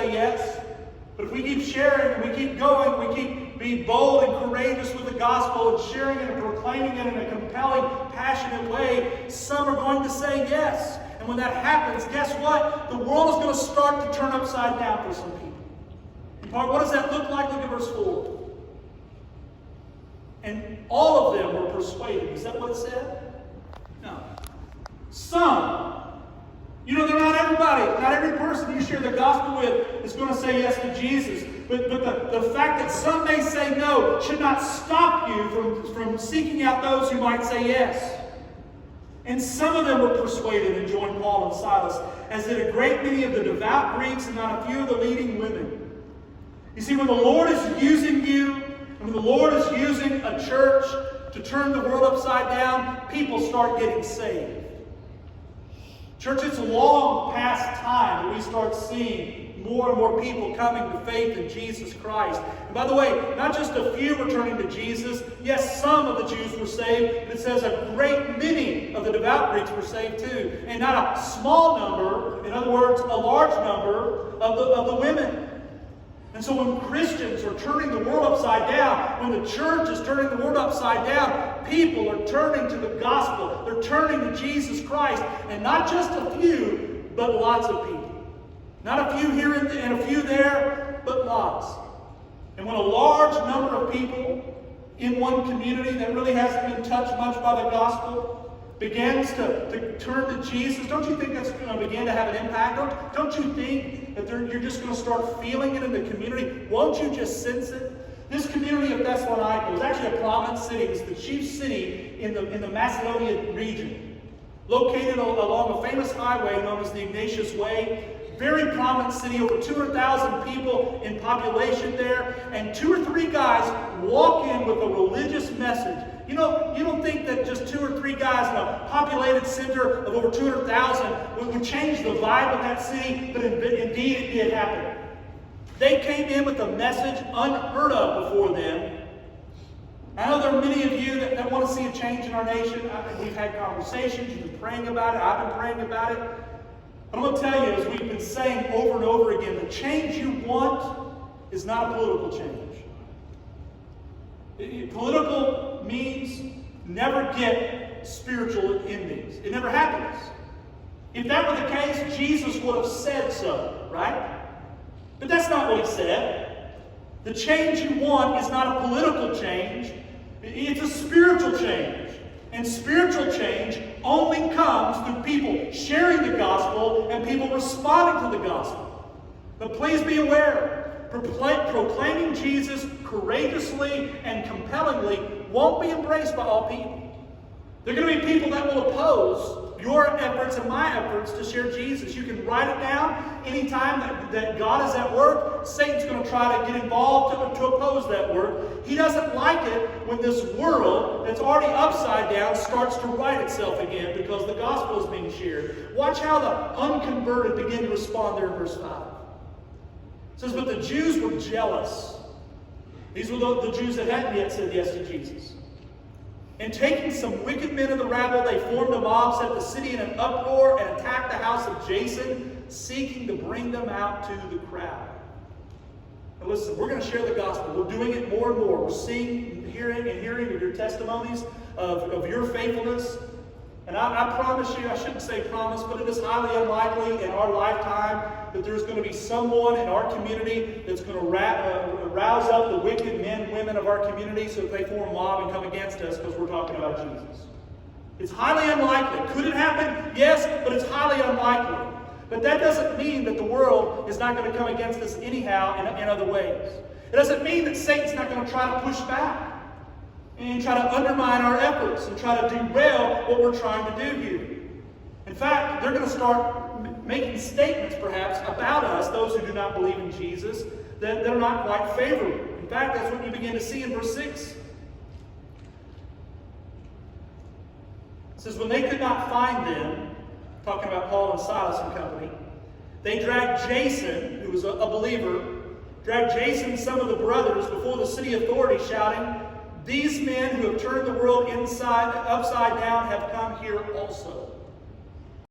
say yes. But if we keep sharing, and we keep going, we keep being bold and courageous with the gospel and sharing it and proclaiming it in a compelling, passionate way, some are going to say yes. And when that happens, guess what? The world is going to start to turn upside down for some people. In part, what does that look like? Look at verse 4. And all of them were persuaded. Is that what it said? No. Some. You know, they're not everybody. Not every person you share the gospel with is going to say yes to Jesus. But the fact that some may say no should not stop you from seeking out those who might say yes. And some of them were persuaded and joined Paul and Silas, as did a great many of the devout Greeks and not a few of the leading women. You see, when the Lord is using you, and when the Lord is using a church to turn the world upside down, people start getting saved. Church, it's long past time that we start seeing more and more people coming to faith in Jesus Christ. And by the way, not just a few were turning to Jesus. Yes, some of the Jews were saved, but it says a great many of the devout Greeks were saved too. And not a small number, in other words, a large number of the women. And so when Christians are turning the world upside down, when the church is turning the world upside down, people are turning to the gospel. They're turning to Jesus Christ. And not just a few, but lots of people. Not a few here and a few there, but lots. And when a large number of people in one community that really hasn't been touched much by the gospel begins to turn to Jesus, don't you think that's going to begin to have an impact? Don't you think that you're just going to start feeling it in the community? Won't you just sense it? This community of Thessalonica was actually a prominent city. It was the chief city in the Macedonian region, located along a famous highway known as the Ignatius Way. Very prominent city, over 200,000 people in population there, and 2 or 3 guys walk in with a religious message. You know, you don't think that just 2 or 3 guys in a populated center of over 200,000 would change the vibe of that city, but indeed it did happen. They came in with a message unheard of before them. I know there are many of you that want to see a change in our nation. We've had conversations, you've been praying about it, I've been praying about it. But I'm going to tell you, as we've been saying over and over again, the change you want is not a political change. Political means never get spiritual endings. It never happens. If that were the case, Jesus would have said so, right? But that's not what he said. The change you want is not a political change. It's a spiritual change. And spiritual change only comes through people sharing the gospel and people responding to the gospel. But please be aware, proclaiming Jesus courageously and compellingly won't be embraced by all people. There are going to be people that will oppose your efforts and my efforts to share Jesus. You can write it down. Anytime that God is at work, Satan's going to try to get involved to oppose that work. He doesn't like it when this world that's already upside down starts to right itself again because the gospel is being shared. Watch how the unconverted begin to respond there in verse 5. It says, but the Jews were jealous. These were the Jews that hadn't yet said yes to Jesus. And taking some wicked men of the rabble, they formed a mob, set the city in an uproar, and attacked the house of Jason, seeking to bring them out to the crowd. Now listen, we're going to share the gospel. We're doing it more and more. We're seeing, hearing your testimonies of your faithfulness. And I promise you, I shouldn't say promise, but it is highly unlikely in our lifetime that there's going to be someone in our community that's going to rouse up the wicked men and women of our community so that they form a mob and come against us because we're talking about Jesus. It's highly unlikely. Could it happen? Yes, but it's highly unlikely. But that doesn't mean that the world is not going to come against us anyhow in other ways. It doesn't mean that Satan's not going to try to push back and try to undermine our efforts and try to derail what we're trying to do here. In fact, they're going to start making statements perhaps about us, those who do not believe in Jesus, that are not quite favorable. In fact, that's what you begin to see in verse 6. It says, when they could not find them, talking about Paul and Silas and company, they dragged Jason, who was a believer, dragged Jason and some of the brothers before the city authorities, shouting, these men who have turned the world upside down have come here also.